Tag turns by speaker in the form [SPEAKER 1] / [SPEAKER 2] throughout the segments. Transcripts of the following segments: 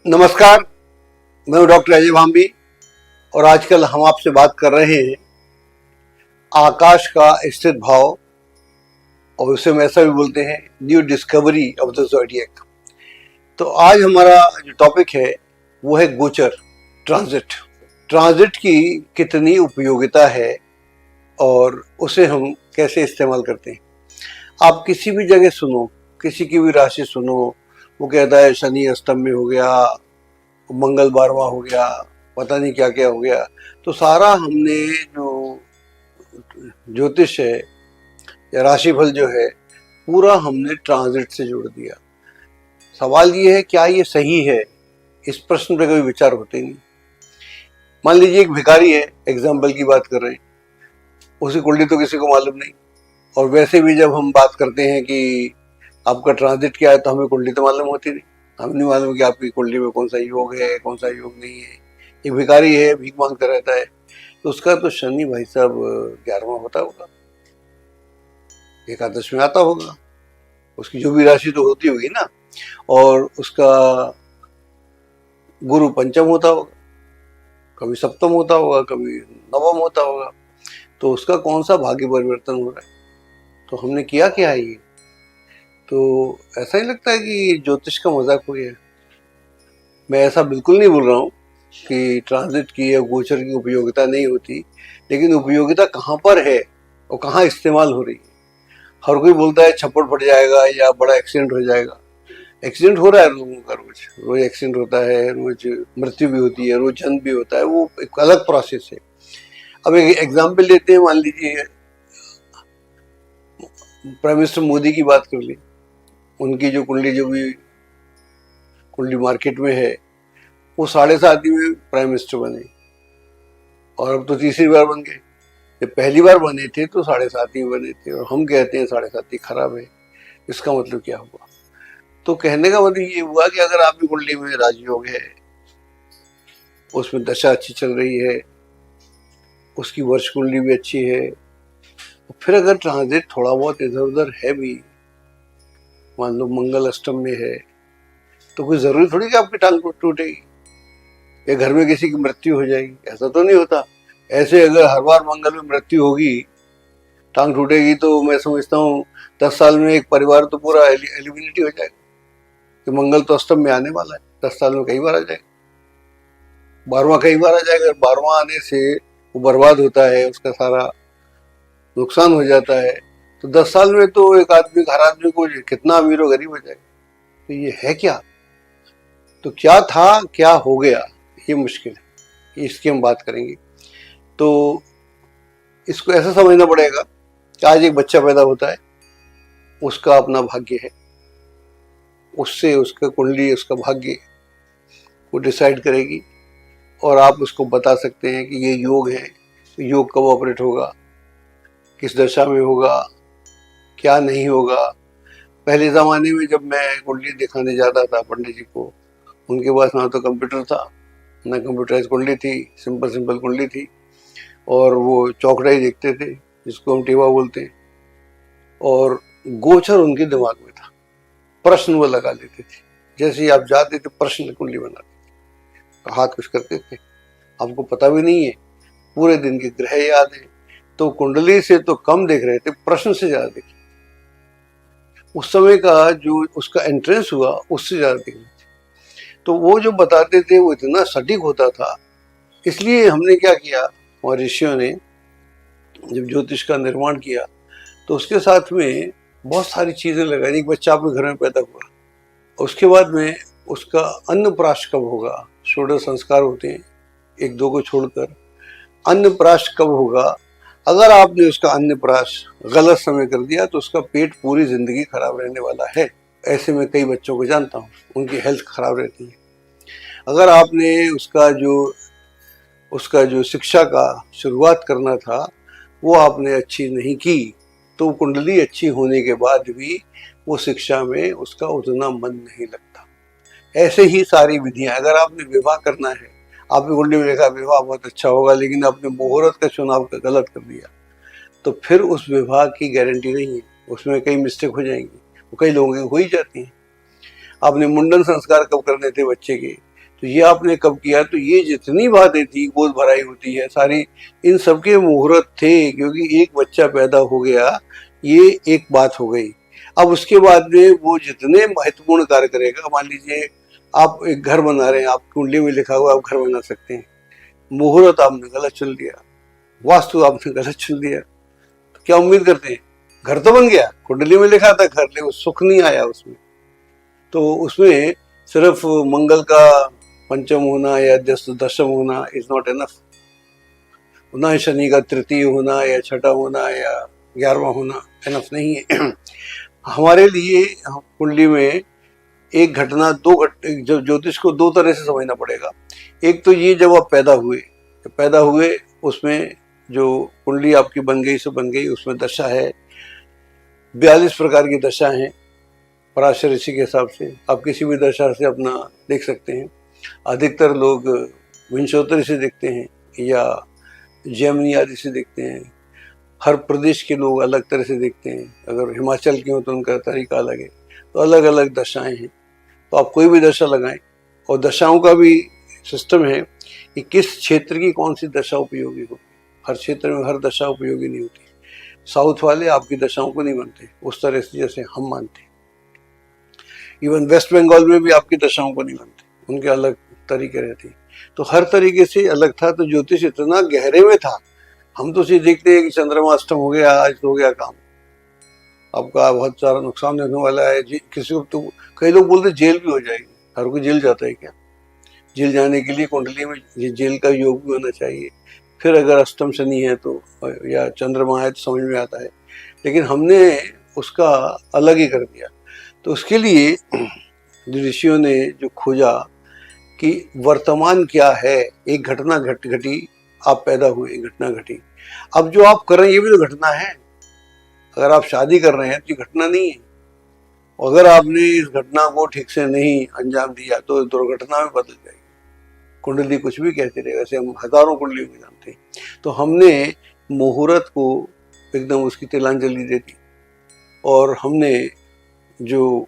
[SPEAKER 1] नमस्कार, मैं हूं डॉक्टर अजय भांबी और आजकल हम आपसे बात कर रहे हैं आकाश का स्थिर भाव, और उसे हम ऐसा भी बोलते हैं new discovery of the zodiac. तो आज हमारा जो टॉपिक है वो है गोचर, ट्रांजिट। ट्रांजिट की कितनी उपयोगिता है और उसे हम कैसे इस्तेमाल करते हैं। आप किसी भी जगह सुनो, किसी की भी राशि सुनो, वो कहता है शनि अष्टम में हो गया, मंगल 12वां हो गया, पता नहीं क्या क्या हो गया। तो सारा हमने जो ज्योतिष है या राशिफल जो है पूरा हमने ट्रांजिट से जोड़ दिया। सवाल ये है क्या ये सही है, इस प्रश्न पे कभी विचार होते नहीं। मान लीजिए एक भिखारी है, एग्जाम्पल की बात कर रहे हैं, उसकी कुंडली तो किसी को मालूम नहीं, और वैसे भी जब हम बात करते हैं कि आपका ट्रांजिट क्या है तो हमें कुंडली तो मालूम होती नहीं। हमें नहीं मालूम कि आपकी कुंडली में कौन सा योग है, कौन सा योग नहीं है। एक भिखारी है, भीख मांगता रहता है, तो उसका तो शनि भाई साहब 11वां होता होगा, एकादश में आता होगा, उसकी जो भी राशि तो होती होगी ना, और उसका गुरु पंचम होता होगा, कभी सप्तम होता होगा, कभी नवम होता होगा। तो उसका कौन सा भाग्य परिवर्तन हो रहा है, तो हमने किया क्या है ये। तो ऐसा ही लगता है कि ज्योतिष का मजाक हो गया। मैं ऐसा बिल्कुल नहीं बोल रहा हूँ कि ट्रांजिट की या गोचर की उपयोगिता नहीं होती, लेकिन उपयोगिता कहाँ पर है और कहाँ इस्तेमाल हो रही है। हर कोई बोलता है छप्पड़ फट जाएगा या बड़ा एक्सीडेंट हो जाएगा। एक्सीडेंट हो रहा है लोगों का, रोज रोज एक्सीडेंट होता है, रोज मृत्यु भी होती है, रोज जन्म भी होता है, वो एक अलग प्रोसेस है। अब एक एग्जाम्पल लेते हैं, मान लीजिए प्राइम मिनिस्टर मोदी की बात कर ली। उनकी जो कुंडली, जो भी कुंडली मार्केट में है, वो 7.5 में प्राइम मिनिस्टर बने, और अब तो तीसरी बार बन गए। जब पहली बार बने थे तो 7.5 में बने थे, और हम कहते हैं 7.5 खराब है। इसका मतलब क्या हुआ? तो कहने का मतलब ये हुआ कि अगर आपकी कुंडली में राजयोग है, उसमें दशा अच्छी चल रही है, उसकी वर्ष कुंडली भी अच्छी है, तो फिर अगर ट्रांजिट थोड़ा बहुत इधर उधर है भी, मान लो मंगल अष्टम में है, तो कोई जरूरी थोड़ी कि आपकी टांग टूटेगी या घर में किसी की मृत्यु हो जाएगी। ऐसा तो नहीं होता। ऐसे अगर हर बार मंगल में मृत्यु होगी, टांग टूटेगी, तो मैं समझता हूँ 10 साल में एक परिवार तो पूरा एलिमिनेट हो जाएगा। कि मंगल तो अष्टम में आने वाला है, 10 साल में कई बार आ जाएगा, 12वां कई बार आ जाएगा। 12वां आने से वो बर्बाद होता है, उसका सारा नुकसान हो जाता है। तो 10 साल में तो एक आदमी, हर आदमी को कितना अमीर और गरीब हो जाएगा। तो ये है क्या? तो क्या था, क्या हो गया, ये मुश्किल है, इसकी हम बात करेंगे। तो इसको ऐसा समझना पड़ेगा कि आज एक बच्चा पैदा होता है, उसका अपना भाग्य है, उससे उसका कुंडली, उसका भाग्य को डिसाइड करेगी, और आप उसको बता सकते हैं कि ये योग है, तो योग कब ऑपरेट होगा, किस दशा में होगा, क्या नहीं होगा। पहले ज़माने में जब मैं कुंडली दिखाने जाता था पंडित जी को, उनके पास ना तो कंप्यूटर था, ना कंप्यूटराइज कुंडली थी, सिंपल कुंडली थी, और वो चौकड़ा ही देखते थे, जिसको हम टेवा बोलते हैं, और गोचर उनके दिमाग में था। प्रश्न वो लगा लेते थे, जैसे ही आप जाते थे प्रश्न कुंडली बनाते थे, हाथ कुछ करते थे, आपको पता भी नहीं है, पूरे दिन के ग्रह याद है, तो कुंडली से तो कम देख रहे थे, प्रश्न से ज्यादा देखे। उस समय का जो उसका एंट्रेंस हुआ, उससे ज्यादा देख रहे थे। तो वो जो बताते थे वो इतना सटीक होता था। इसलिए हमने क्या किया, हमारे ऋषियों ने जब ज्योतिष का निर्माण किया, तो उसके साथ में बहुत सारी चीजें लगाई। एक बच्चा आपके घर में पैदा हुआ, उसके बाद में उसका अन्नप्राश कब होगा, षोडश संस्कार होते हैं, 1-2 को छोड़कर, अन्नप्राश कब होगा। अगर आपने उसका अन्नप्राश गलत समय कर दिया तो उसका पेट पूरी जिंदगी खराब रहने वाला है। ऐसे में कई बच्चों को जानता हूँ, उनकी हेल्थ खराब रहती है। अगर आपने उसका जो शिक्षा का शुरुआत करना था वो आपने अच्छी नहीं की, तो कुंडली अच्छी होने के बाद भी वो शिक्षा में उसका उतना मन नहीं लगता। ऐसे ही सारी विधियां, अगर आपने विवाह करना है, आपने कुंडली में लिखा विवाह बहुत अच्छा होगा, लेकिन आपने मुहूर्त का चुनाव गलत कर दिया, तो फिर उस विवाह की गारंटी नहीं है, उसमें कई मिस्टेक हो जाएंगी, वो कई लोगों की हो ही जाती हैं। आपने मुंडन संस्कार कब करने थे बच्चे के, तो ये आपने कब किया, तो ये जितनी बातें थी, गोद भराई होती है सारी, इन सबके मुहूर्त थे, क्योंकि एक बच्चा पैदा हो गया, ये एक बात हो गई। अब उसके बाद में वो जितने महत्वपूर्ण कार्य करेगा, मान लीजिए आप एक घर बना रहे हैं, आप कुंडली में लिखा हुआ आप घर बना सकते हैं, मुहूर्त आपने गलत चुन लिया, वास्तु आपने गलत चुन लिया, तो क्या उम्मीद करते हैं? घर तो बन गया, कुंडली में लिखा था घर, लेकिन सुख नहीं आया उसमें। तो उसमें सिर्फ मंगल का पंचम होना या दशम होना इज नॉट एनफ, ना शनि का तृतीय होना या छठा होना या 11वां होना एनफ नहीं है। हमारे लिए कुंडली में एक घटना, ज्योतिष को दो तरह से समझना पड़ेगा। एक तो ये, जब आप पैदा हुए उसमें जो कुंडली आपकी बन गई सो बन गई, उसमें दशा है, 42 प्रकार की दशा हैं पराशर ऋषि के हिसाब से, आप किसी भी दशा से अपना देख सकते हैं। अधिकतर लोग विंशोत्तरी से देखते हैं या जैमिनी आदि से देखते हैं, हर प्रदेश के लोग अलग तरह से देखते हैं, अगर हिमाचल के हो तो उनका तरीका अलग है, तो अलग अलग दशाएं हैं। तो आप कोई भी दशा लगाएं, और दशाओं का भी सिस्टम है कि किस क्षेत्र की कौन सी दशा उपयोगी हो। हर क्षेत्र में हर दशा उपयोगी नहीं होती। साउथ वाले आपकी दशाओं को नहीं मानते उस तरह से जैसे हम मानते। इवन वेस्ट बंगाल में भी आपकी दशाओं को नहीं मानते, उनके अलग तरीके रहते। तो हर तरीके से अलग था। तो ज्योतिष इतना गहरे में था, हम तो सिर्फ देखते हैं कि चंद्रमा अष्टम हो गया, आज तो हो गया काम, आपका बहुत सारा नुकसान होने वाला है। किसी को तो कई लोग बोलते जेल भी हो जाएगी, हर कोई जेल जाता है क्या? जेल जाने के लिए कुंडली में जेल का योग भी होना चाहिए। फिर अगर अष्टम शनि है तो, या चंद्रमा है तो समझ में आता है, लेकिन हमने उसका अलग ही कर दिया। तो उसके लिए ऋषियों ने जो खोजा कि वर्तमान क्या है, एक घटना घटी, आप पैदा हुए, घटना घटी, अब जो आप कर रहे हैं ये भी तो घटना है। अगर आप शादी कर रहे हैं तो ये घटना नहीं है, अगर आपने इस घटना को ठीक से नहीं अंजाम दिया तो दुर्घटना में बदल जाएगी। कुंडली कुछ भी कहते रहे, वैसे हम हजारों कुंडलियों को जानते हैं। तो हमने मुहूर्त को एकदम उसकी तिलांजलि दे दी, और हमने जो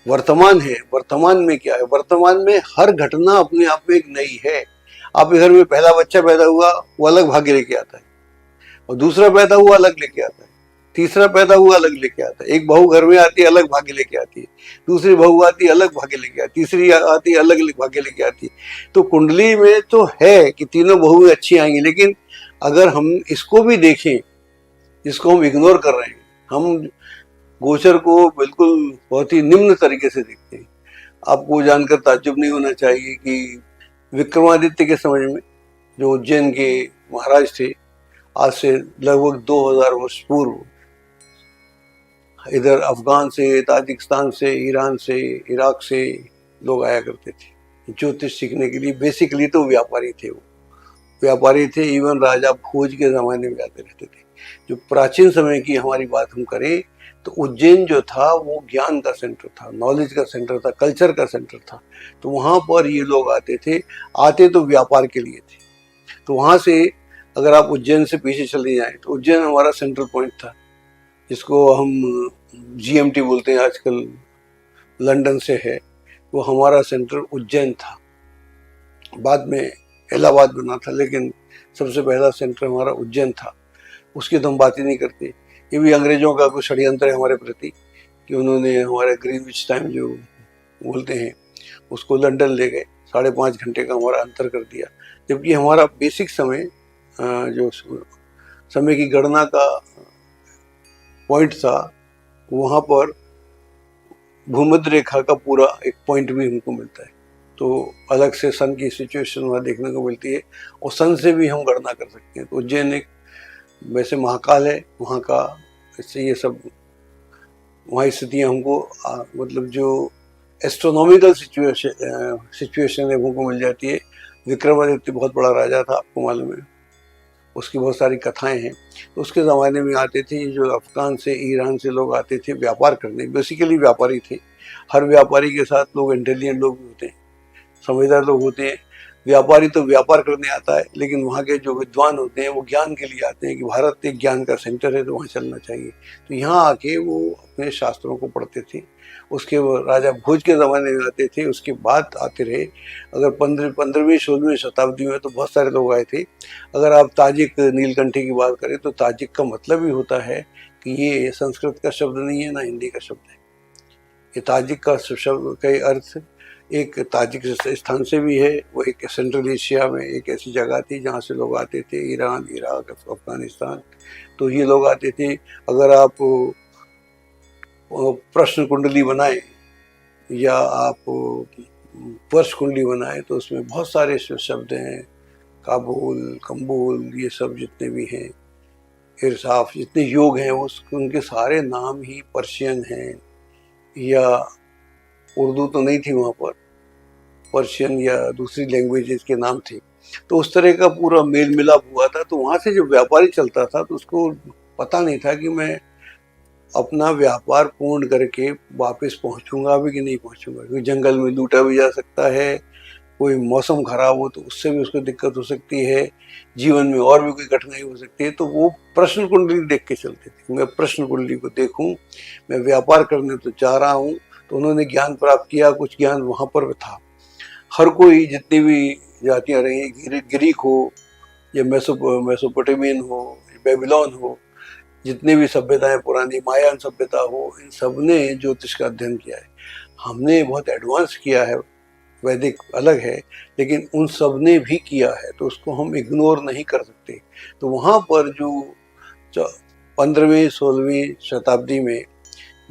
[SPEAKER 1] वर्तमान है, वर्तमान में क्या है, वर्तमान में हर घटना अपने आप में एक नई है। आपके घर में पहला बच्चा पैदा हुआ, वो अलग भाग्य लेके आता है, और दूसरा पैदा हुआ अलग लेके आता है, तीसरा पैदा हुआ अलग लेके आता है। एक बहू घर में आती है, अलग भाग्य लेके आती है, दूसरी बहू आती है, अलग भाग्य लेके आती है, तीसरी आती है, अलग भाग्य लेके आती है। तो कुंडली में तो है कि तीनों बहुएं अच्छी आएंगी, लेकिन अगर हम इसको भी देखें, जिसको हम इग्नोर कर रहे हैं, हम गोचर को बिल्कुल बहुत ही निम्न तरीके से देखते हैं। आपको जानकर ताज्जुब नहीं होना चाहिए कि विक्रमादित्य के समय में जो उज्जैन के महाराज थे, आज से लगभग 2000 वर्ष पूर्व इधर अफगान से, ताजिकिस्तान से, ईरान से, इराक से लोग आया करते थे ज्योतिष सीखने के लिए। बेसिकली तो व्यापारी थे, वो व्यापारी थे। इवन राजा भोज के ज़माने में आते रहते थे। जो प्राचीन समय की हमारी बात हम करें तो उज्जैन जो था वो ज्ञान का सेंटर था, नॉलेज का सेंटर था, कल्चर का सेंटर था। तो वहाँ पर ये लोग आते थे, आते तो व्यापार के लिए थे। तो वहाँ से अगर आप उज्जैन से पीछे चले जाएं तो उज्जैन हमारा सेंट्रल पॉइंट था, जिसको हम GMT बोलते हैं आजकल, लंदन से है, वो हमारा सेंटर उज्जैन था। बाद में इलाहाबाद बना था, लेकिन सबसे पहला सेंटर हमारा उज्जैन था। उसकी तो हम बात ही नहीं करते। ये भी अंग्रेजों का कुछ षड्यंत्र है हमारे प्रति कि उन्होंने हमारे ग्रीनविच टाइम जो बोलते हैं उसको लंदन ले गए, 5.5 घंटे का हमारा अंतर कर दिया। जबकि हमारा बेसिक समय, जो समय की गणना का पॉइंट था, वहाँ पर भूमध्य रेखा का पूरा एक पॉइंट भी हमको मिलता है। तो अलग से सन की सिचुएशन वहाँ देखने को मिलती है, और सन से भी हम गणना कर सकते हैं। तो उज्जैन एक वैसे महाकाल है वहाँ का, इससे ये सब वहाँ स्थितियाँ हमको मतलब जो एस्ट्रोनॉमिकल सिचुएशन है वो को मिल जाती है। विक्रमादित्य बहुत बड़ा राजा था, आपको मालूम है, उसकी बहुत सारी कथाएं हैं। तो उसके ज़माने में आते थे जो अफगान से, ईरान से लोग आते थे व्यापार करने, बेसिकली व्यापारी थे। हर व्यापारी के साथ लोग इंटेलिजेंट लोग भी होते हैं, समझदार लोग होते हैं। व्यापारी तो व्यापार करने आता है, लेकिन वहाँ के जो विद्वान होते हैं वो ज्ञान के लिए आते हैं कि भारत एक ज्ञान का सेंटर है तो वहाँ चलना चाहिए। तो यहाँ आके वो अपने शास्त्रों को पढ़ते थे। उसके वो राजा भोज के ज़माने में आते थे, उसके बाद आते रहे। अगर 15वीं 16वीं शताब्दी में तो बहुत सारे लोग आए थे। अगर आप ताजिक नीलकंठी की बात करें तो ताजिक का मतलब ही होता है कि ये संस्कृत का शब्द नहीं है ना हिंदी का शब्द है। ये ताजिक का शब्द का अर्थ एक ताजिक स्थान से भी है। वो एक सेंट्रल एशिया में एक ऐसी जगह थी जहाँ से लोग आते थे, ईरान, इराक, अफगानिस्तान। तो ये लोग आते थे। अगर आप प्रश्न कुंडली बनाए या आप वर्ष कुंडली बनाए तो उसमें बहुत सारे शब्द हैं, काबुल, कम्बुल, ये सब जितने भी हैं, इरसाफ, जितने योग हैं उनके सारे नाम ही पर्शियन हैं। या उर्दू तो नहीं थी वहाँ पर, पर्शियन या दूसरी लैंग्वेजेस के नाम थे। तो उस तरह का पूरा मेल मिलाप हुआ था। तो वहाँ से जब व्यापारी चलता था तो उसको पता नहीं था कि मैं अपना व्यापार पूर्ण करके वापस पहुँचूंगा भी कि नहीं पहुँचूंगा, क्योंकि जंगल में लूटा भी जा सकता है, कोई मौसम खराब हो तो उससे भी उसको दिक्कत हो सकती है, जीवन में और भी कोई कठिनाई हो सकती है। तो वो प्रश्न कुंडली देख के चलते थे। मैं प्रश्न कुंडली को देखूं, मैं व्यापार करने तो चाह रहा हूँ। तो उन्होंने ज्ञान प्राप्त किया, कुछ ज्ञान वहाँ पर था। हर कोई, जितनी भी जातियाँ रही, ग्रीक हो या मेसोपोटामियन हो, बेबीलोन हो, जितनी भी सभ्यताएं पुरानी, मायान सभ्यता हो, इन सब ने ज्योतिष का अध्ययन किया है। हमने बहुत एडवांस किया है, वैदिक अलग है, लेकिन उन सब ने भी किया है, तो उसको हम इग्नोर नहीं कर सकते। तो वहाँ पर जो 15वीं 16वीं शताब्दी में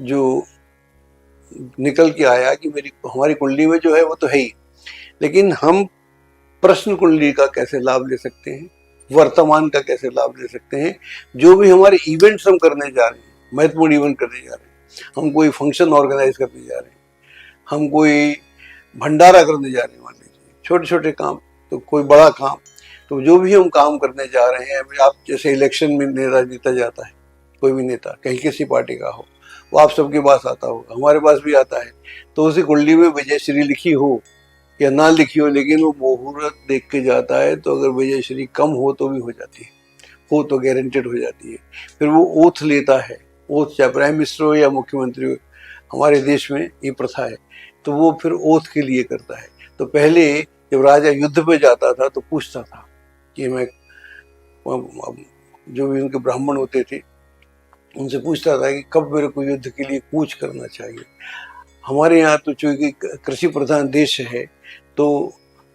[SPEAKER 1] जो निकल के आया कि हमारी कुंडली में जो है वो तो है ही, लेकिन हम प्रश्न कुंडली का कैसे लाभ ले सकते हैं, वर्तमान का कैसे लाभ ले सकते हैं। जो भी हमारे इवेंट्स हम करने जा रहे हैं, महत्वपूर्ण इवेंट करने जा रहे हैं, हम कोई फंक्शन ऑर्गेनाइज करने जा रहे हैं, हम कोई भंडारा करने जा रहे हैं, मान लीजिए छोटे छोटे काम, तो कोई बड़ा काम, तो जो भी हम काम करने जा रहे हैं, आप जैसे इलेक्शन में नेता जीता जाता है, कोई भी नेता कहीं किसी पार्टी का हो, वो आप सबके पास आता हो, हमारे पास भी आता है। तो उसी कुंडली में विजयश्री लिखी हो या ना लिखी हो, लेकिन वो मुहूर्त देख के जाता है। तो अगर विजयश्री कम हो तो भी हो जाती है, हो तो गारंटेड हो जाती है। फिर वो ओथ लेता है, ओथ चाहे प्राइम मिनिस्टर हो या मुख्यमंत्री हो, हमारे देश में ये प्रथा है। तो वो फिर ओथ के लिए करता है। तो पहले जब राजा युद्ध पे जाता था तो पूछता था कि मैं, जो भी उनके ब्राह्मण होते थे उनसे पूछता था कि कब मेरे को युद्ध के लिए कूच करना चाहिए। हमारे यहाँ तो चूंकि कृषि प्रधान देश है, तो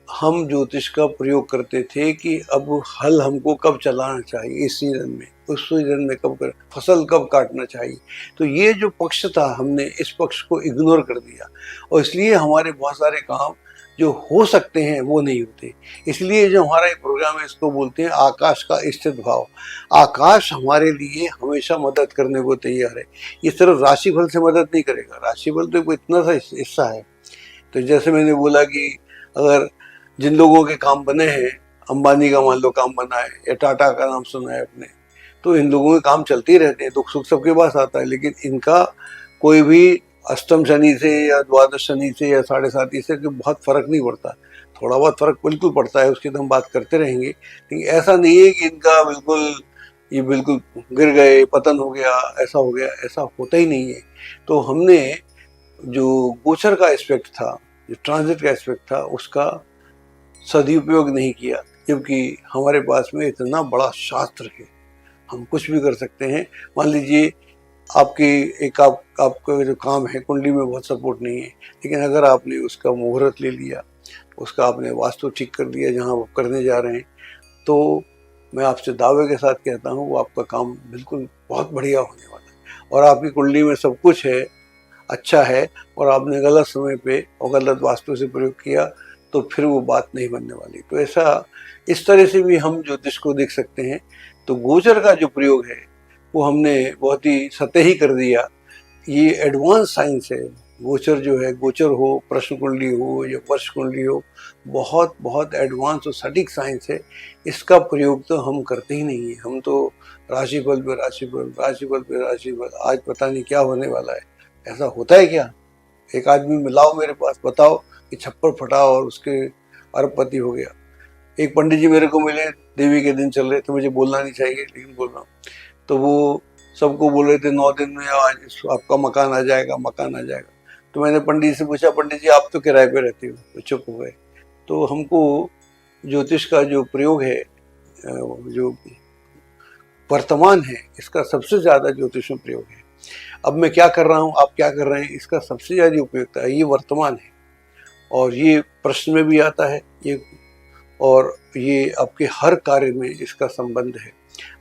[SPEAKER 1] हम ज्योतिष का प्रयोग करते थे कि अब हल हमको कब चलाना चाहिए, इस सीजन में, उस सीजन में कब कर, फसल कब काटना चाहिए। तो ये जो पक्ष था, हमने इस पक्ष को इग्नोर कर दिया, और इसलिए हमारे बहुत सारे काम जो हो सकते हैं वो नहीं होते। इसलिए जो हमारा ये प्रोग्राम है, इसको बोलते हैं आकाश का स्थित भाव। आकाश हमारे लिए हमेशा मदद करने को तैयार है। ये सिर्फ राशिफल से मदद नहीं करेगा, राशिफल तो इतना सा हिस्सा है। तो जैसे मैंने बोला कि अगर जिन लोगों के काम बने हैं, अंबानी का मान लो काम बना है, या टाटा का नाम सुना है आपने, तो इन लोगों के काम चलते ही रहते हैं, दुख सुख सबके पास आता है। लेकिन इनका कोई भी अष्टम शनि से या द्वादश शनि से या 7.5 से बहुत फर्क नहीं पड़ता। थोड़ा बहुत फर्क बिल्कुल पड़ता है, उसकी तो हम बात करते रहेंगे, लेकिन ऐसा नहीं है कि इनका बिल्कुल गिर गए, पतन हो गया, ऐसा हो गया, ऐसा होता ही नहीं है। तो हमने जो गोचर का एस्पेक्ट था, जो ट्रांजिट का एस्पेक्ट था, उसका सदुपयोग नहीं किया, जबकि हमारे पास में इतना बड़ा शास्त्र है, हम कुछ भी कर सकते हैं। मान लीजिए आपका जो काम है, कुंडली में बहुत सपोर्ट नहीं है, लेकिन अगर आपने उसका मुहूर्त ले लिया, उसका आपने वास्तु ठीक कर दिया जहाँ आप करने जा रहे हैं, तो मैं आपसे दावे के साथ कहता हूँ वो आपका काम बिल्कुल बहुत बढ़िया होने वाला है। और आपकी कुंडली में सब कुछ है, अच्छा है, और आपने गलत समय पे और गलत वास्तु से प्रयोग किया तो फिर वो बात नहीं बनने वाली। तो ऐसा, इस तरह से भी हम ज्योतिष को देख सकते हैं। तो गोचर का जो प्रयोग है वो हमने बहुत ही सतही कर दिया। ये एडवांस साइंस है। गोचर जो है, गोचर हो, प्रश्न कुंडली हो या वर्ष कुंडली हो, बहुत बहुत एडवांस और सटीक साइंस है। इसका प्रयोग तो हम करते ही नहीं है। हम तो राशिफल पे राशिफल, राशिफल पे राशिफल, आज पता नहीं क्या होने वाला है। ऐसा होता है क्या? एक आदमी मिलाओ मेरे पास, बताओ कि छप्पर फटा और उसके अरबपति हो गया। एक पंडित जी मेरे को मिले, देवी के दिन चल रहे थे, मुझे बोलना नहीं चाहिए लेकिन बोल रहा हूँ, तो वो सबको बोल रहे थे 9 दिन में आज आपका मकान आ जाएगा, मकान आ जाएगा। तो मैंने पंडित जी से पूछा, पंडित जी आप तो किराए पे रहते हो, तो चुप हो गए। तो हमको ज्योतिष का जो प्रयोग है, जो वर्तमान है, इसका सबसे ज्यादा ज्योतिष में प्रयोग है। अब मैं क्या कर रहा हूँ, आप क्या कर रहे हैं, इसका सबसे ज्यादा उपयोगिता है ये वर्तमान है। और ये प्रश्न में भी आता है ये, और ये आपके हर कार्य में इसका संबंध है।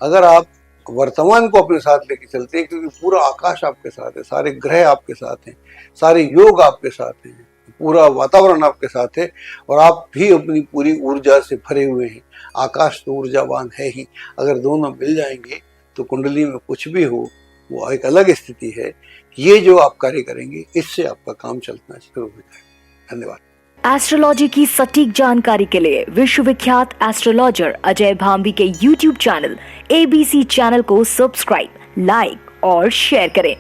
[SPEAKER 1] अगर आप वर्तमान को अपने साथ लेके चलते हैं, क्योंकि पूरा आकाश आपके साथ है, सारे ग्रह आपके साथ हैं, सारे योग आपके साथ हैं, पूरा वातावरण आपके साथ है, और आप भी अपनी पूरी ऊर्जा से भरे हुए हैं। आकाश तो ऊर्जावान है ही, अगर दोनों मिल जाएंगे तो कुंडली में कुछ भी हो वो एक अलग स्थिति है। ये जो आप कार्य करेंगे, इससे आपका काम चलना शुरू हो जाएगा। धन्यवाद।
[SPEAKER 2] एस्ट्रोलॉजी की सटीक जानकारी के लिए विश्वविख्यात एस्ट्रोलॉजर अजय भांबी के YouTube चैनल ABC चैनल को सब्सक्राइब, लाइक और शेयर करें।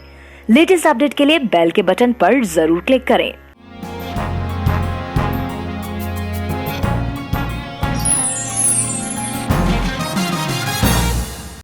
[SPEAKER 2] लेटेस्ट अपडेट के लिए बेल के बटन पर जरूर क्लिक करें।